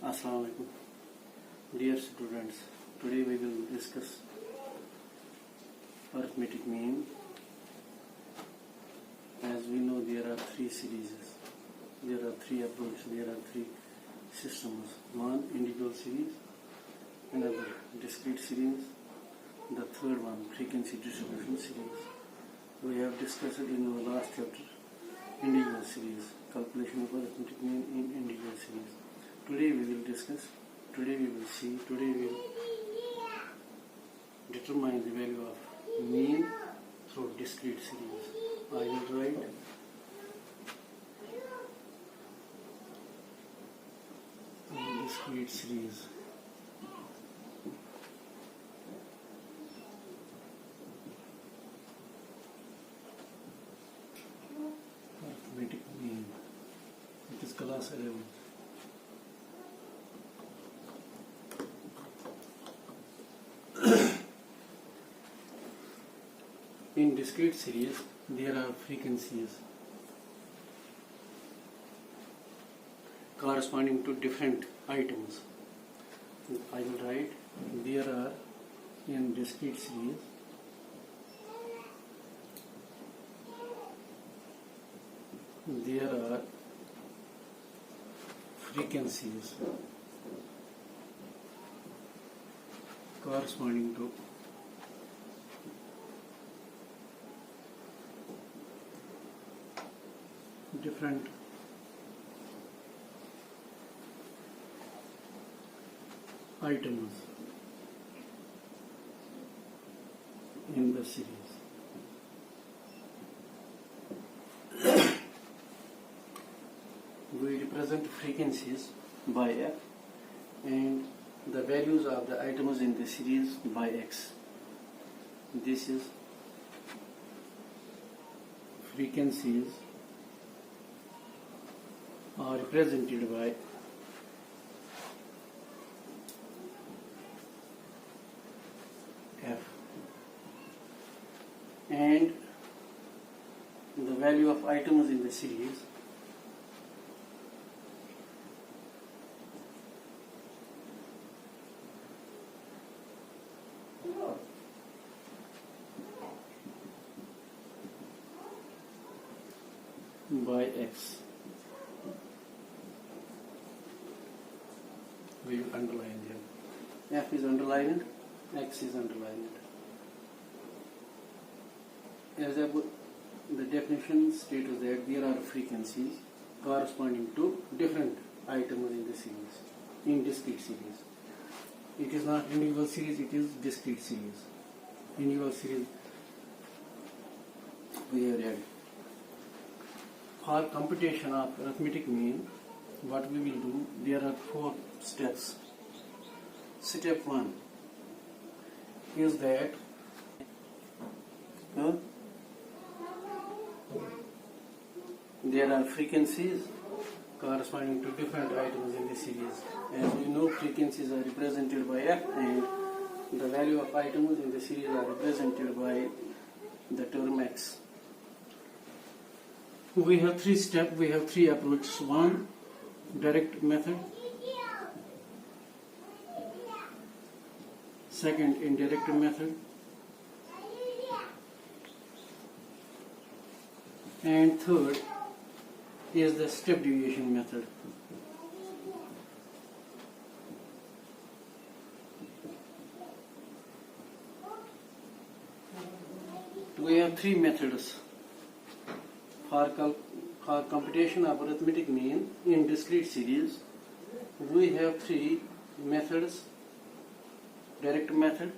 Assalamu alaikum. Dear students, today we will discuss arithmetic mean. As we know, there are three series, there are three approaches, there are three systems. One individual series, another discrete series, the third one frequency distribution series. We have discussed it in our last chapter, individual series, calculation of arithmetic mean in individual series. Today we will discuss, today we will see, today we will determine the value of mean through discrete series. I will write discrete series. Arithmetic mean. It is class 11. In discrete series, there are frequencies corresponding to different items. I will write there are in discrete series there are frequencies corresponding to different items in the series. We represent frequencies by F and the values of the items in the series by X. This is frequencies are represented by F and the value of items in the series by X. We will underline them. F is underlined, X is underlined. As the definition states that there are frequencies corresponding to different items in the series, in discrete series. It is not individual series, it is discrete series. Individual series we have read. For computation of arithmetic mean, what we will do, there are 4 steps. Step 1 is that there are frequencies corresponding to different items in the series. As we know, frequencies are represented by F and the value of items in the series are represented by the term X. We have 3 steps, we have 3 approaches. One, direct method. Second, indirect method. And third is the step deviation method. We have 3 methods for computation of arithmetic mean in discrete series. We have 3 methods: direct method,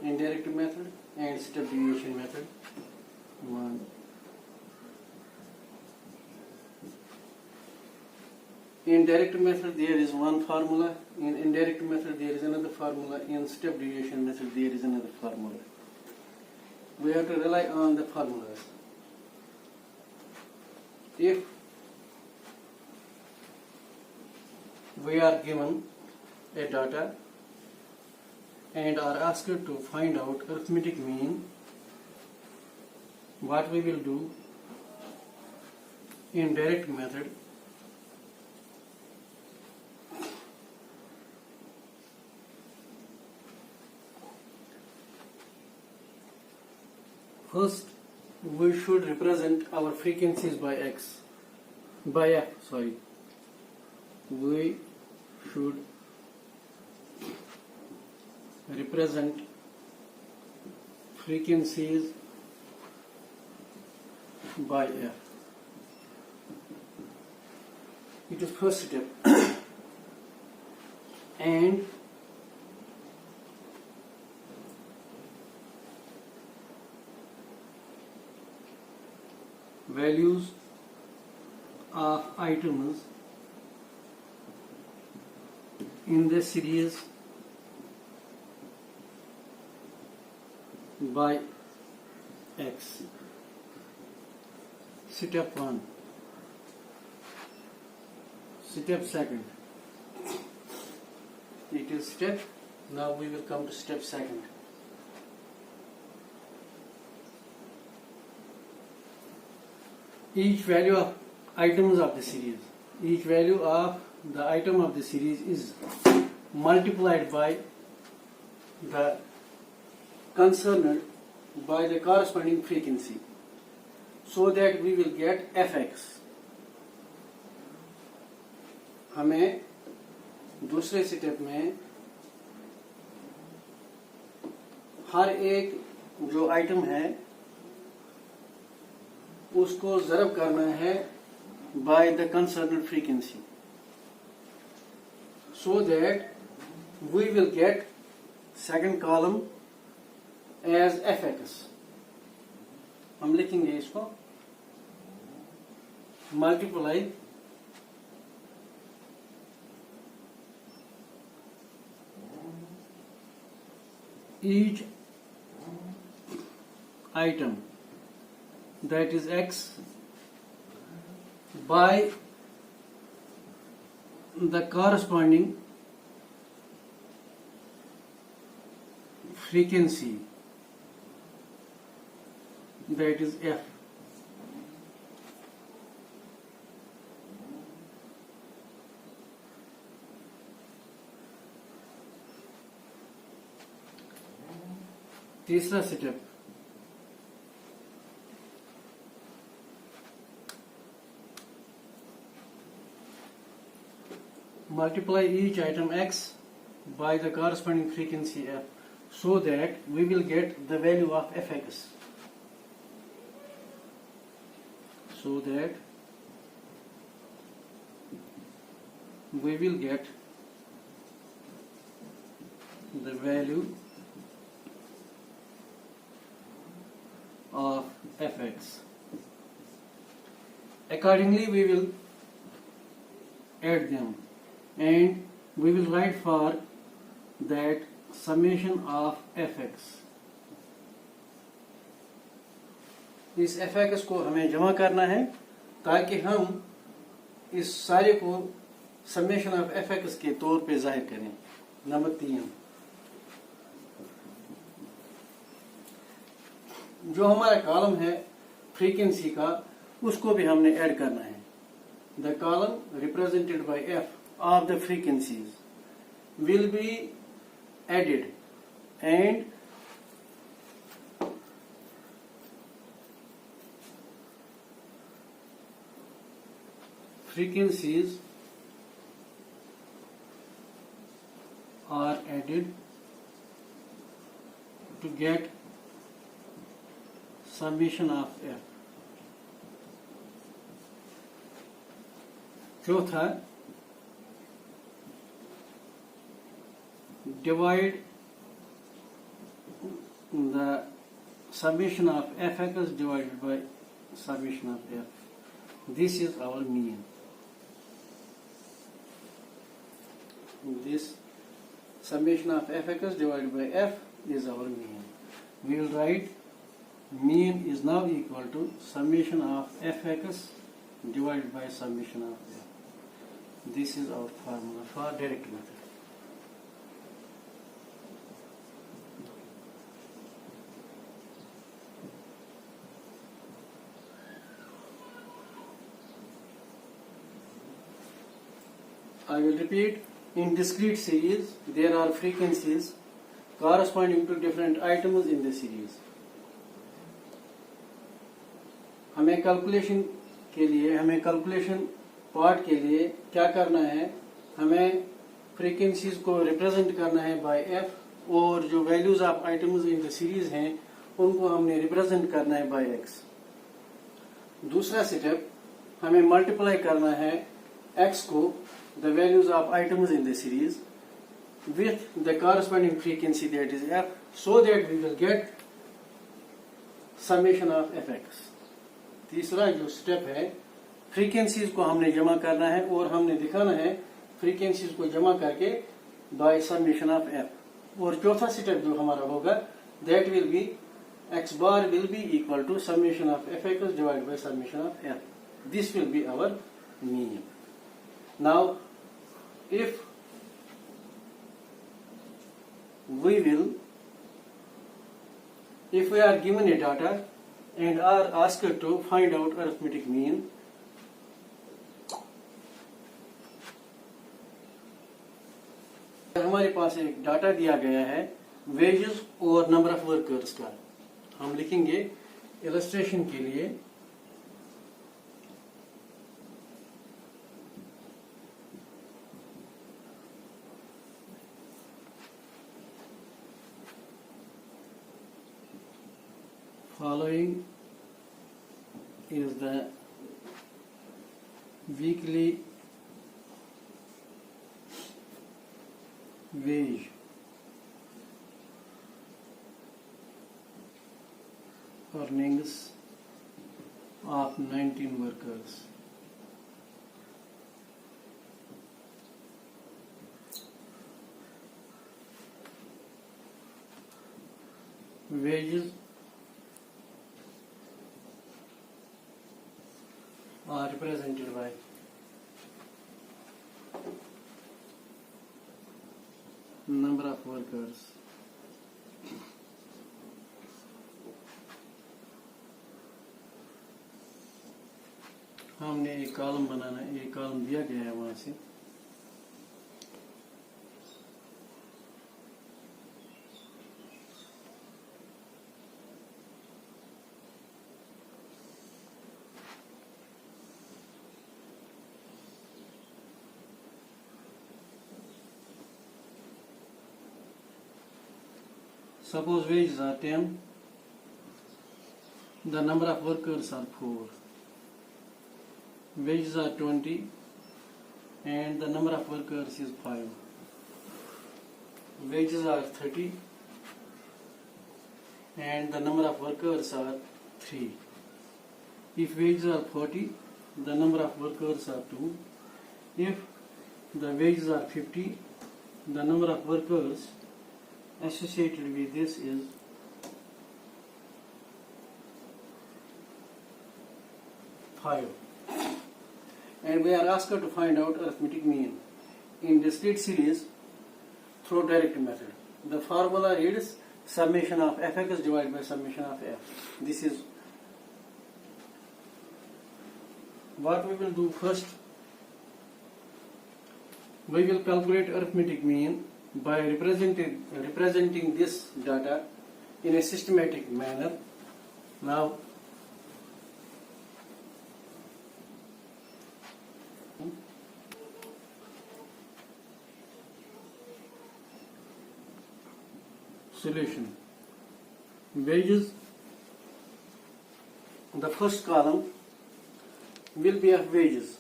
indirect method, and step deviation method. In direct method there is one formula, in indirect method there is another formula, in step deviation method there is another formula. We have to rely on the formulas. If we are given a data and are asked to find out arithmetic mean, what we will do in direct method, First, we should represent our frequencies by x, by f. Sorry, we should represent frequencies by f. It is first step, and values of items in the series by x. Step 1. Step 2. It is step. Now we will come to step 2. Each value of items of the series, each value of the item of the series is multiplied by the concerned by the corresponding frequency, so that we will get fx. हमें दूसरे step में हर एक जो item है उसको ज़रब करना है by the concerned frequency, so that we will get second column as fx. हम लिखेंगे इसको multiply each item, that is x, by the corresponding frequency, that is f. तीसरा step, multiply each item x by the corresponding frequency f, so that we will get the value of fx. So that we will get the value of fx. Accordingly, we will add them, and we will write for that summation of fx. इस fx को हमें जमा करना है ताकि हम इस सारे को समेशन ऑफ fx के तौर पे जाहिर करें. नंबर 3, जो हमारा कॉलम है फ्रीक्वेंसी का उसको भी हमने ऐड करना है. The column represented by f of the frequencies will be added, and frequencies are added to get summation of f. चौथा, divide the summation of fx divided by summation of f. This is our mean. This summation of fx divided by f is our mean. We will write mean is now equal to summation of fx divided by summation of f. This is our formula for direct method. I will repeat. In discrete series, there are frequencies corresponding to different items in the series. हमें calculation part के लिए क्या करना है, हमें frequencies को represent करना है बाय एफ, और जो values of items in the series हैं उनको हमने रिप्रेजेंट करना है बाय एक्स। दूसरा स्टेप, हमें मल्टीप्लाई करना है एक्स को, the values of items in the series, with the corresponding frequency, that is f, so that we will get summation of fx। तीसरा जो स्टेप है, फ्रीक्वेंसीज को हमने जमा करना है और हमने दिखाना है फ्रीक्वेंसीज को जमा करके बाय समेशन ऑफ f। और चौथा स्टेप जो हमारा होगा, that will be x bar will be equal to summation of fx divided by summation of f. This will be our mean. Now if we are given a data and are asked to find out arithmetic mean, हमारे पास एक data दिया गया है wages और number of workers का, हम लिखेंगे illustration के लिए following is the weekly wage earnings of 19 workers. Wages are represented by number of workers हमने एक कॉलम बनाना है, एक कॉलम दिया गया है वहां से, suppose wages are 10, the number of workers are 4. Wages are 20 and the number of workers is 5. Wages are 30 and the number of workers are 3. If wages are 40, the number of workers are 2. If the wages are 50, the number of workers associated with this is 5. And we are asked to find out arithmetic mean in discrete series through direct method. The formula is summation of fx divided by summation of f. This is what we will do first. We will calculate arithmetic mean by representing this data in a systematic manner. Now solution. Wages, the first column will be of wages.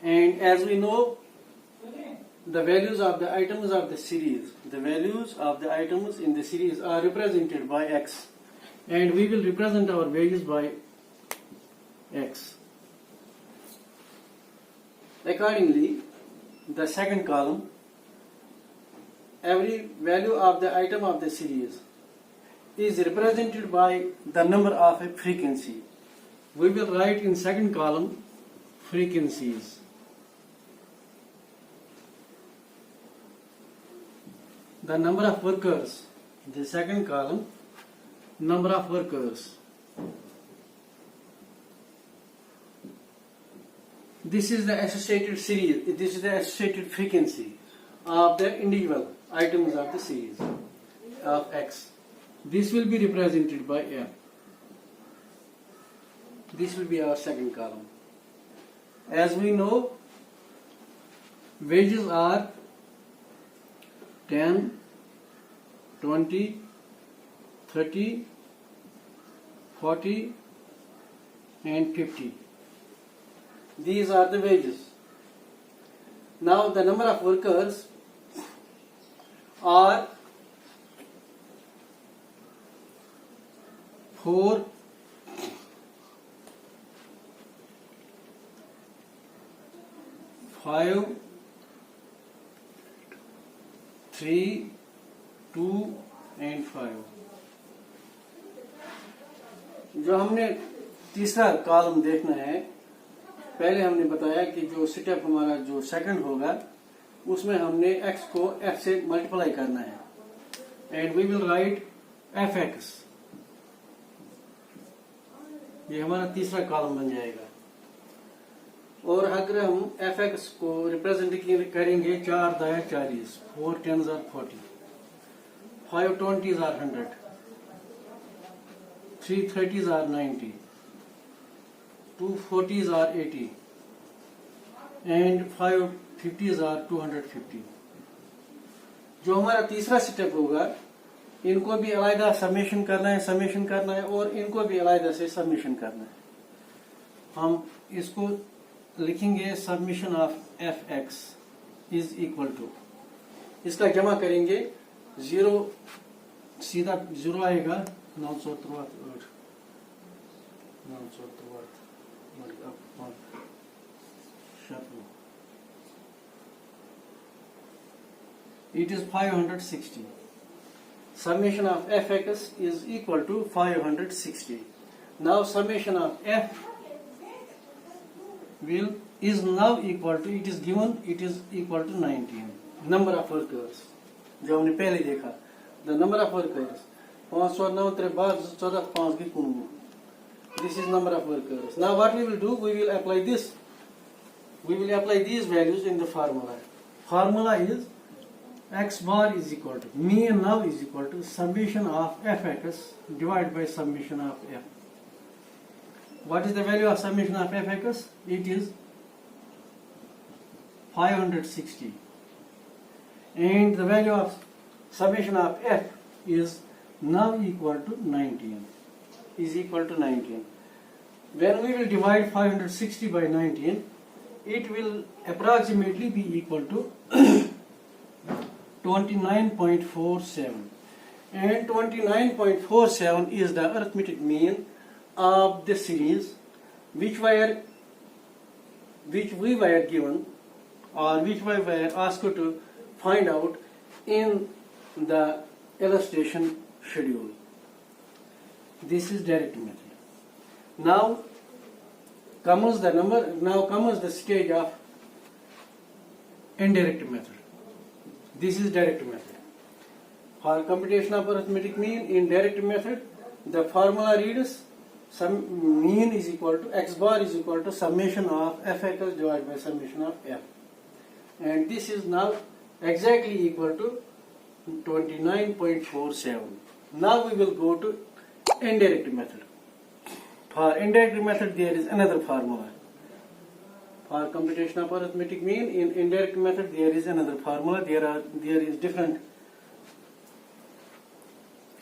And as we know, the values of the items of the series, the values of the items in the series are represented by x, and we will represent our wages by x. Accordingly, the second column, every value of the item of the series is represented by the number of a frequency. We will write in second column frequencies. The number of workers, the second column, number of workers. This is the associated series, this is the associated frequency of the individual items of the series of x. This will be represented by F. This will be our second column. As we know, wages are 10, 20, 30, 40 and 50. These are the wages. Now the number of workers are 4, 5, 3, 2 and 5. जो हमने तीसरा column देखना है, पहले हमने बताया कि जो स्टेप हमारा जो सेकंड होगा उसमें हमने x को f से मल्टीप्लाई करना है and we will write fx. ये हमारा तीसरा कॉलम बन जाएगा. और अगर हम fx को रिप्रेजेंट करेंगे 4 दाया 40, 4 10s are 40, 5 20s are 100, 3 30s are 90, 2 40s are 80 and 5 50s are 250. जो हमारा तीसरा स्टेप होगा, इनको भी अलग समेशन करना है और इनको भी अलग से समेशन करना है. हम इसको लिखेंगे summation of fx is equal to, इसका जमा करेंगे 0, सीधा 0 आएगा 963 it is 560. Summation of fx is equal to 560. Now summation of f is now equal to, it is given, it is equal to 19. Number of workers जो हमने पहले देखा, the number of workers 509 3 14 5 की 19. This is number of workers. Now what we will do, we will apply this. We will apply these values in the formula. Formula is x bar is equal to, mean now is equal to summation of fx divided by summation of f. What is the value of summation of fx? It is 560. And the value of summation of f is now equal to 19. Is equal to 19. When we will divide 560 by 19, it will approximately be equal to 29.47. And 29.47 is the arithmetic mean of the series which we were given, or which we were asked to find out in the illustration schedule. This is direct method. Now comes the stage of indirect method. This is direct method. For computation of arithmetic mean in direct method, the formula reads mean is equal to x bar is equal to summation of fx divided by summation of f. And this is now exactly equal to 29.47. Now we will go to indirect method. For indirect method there is another formula. For computation of arithmetic mean in indirect method there is another formula. There is different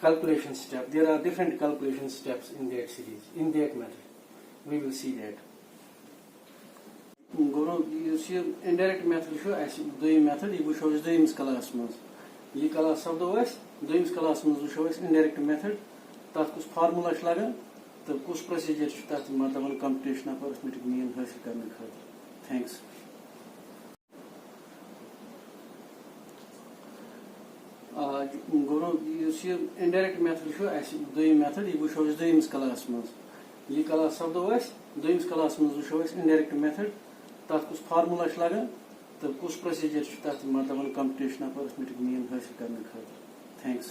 calculation steps. There are different calculation steps in that series, in that method. We will see that. Guru, you see indirect method show as doing method. You show is doing class mans. ये class सब दो ऐस doing class mans show is indirect method. ताकि कुछ formula लगा तो कुछ procedure शुता तो मतलब computation of arithmetic mean हासिल करने खातिर. Thanks. Guru, you see indirect method show as doing method. You show is doing class mans. ये class सब दो ऐस doing class mans show is indirect method. ताकि कुछ formula लगा तो कुछ procedure शुता तो मतलब computation of arithmetic mean हासिल करने खातिर. Thanks.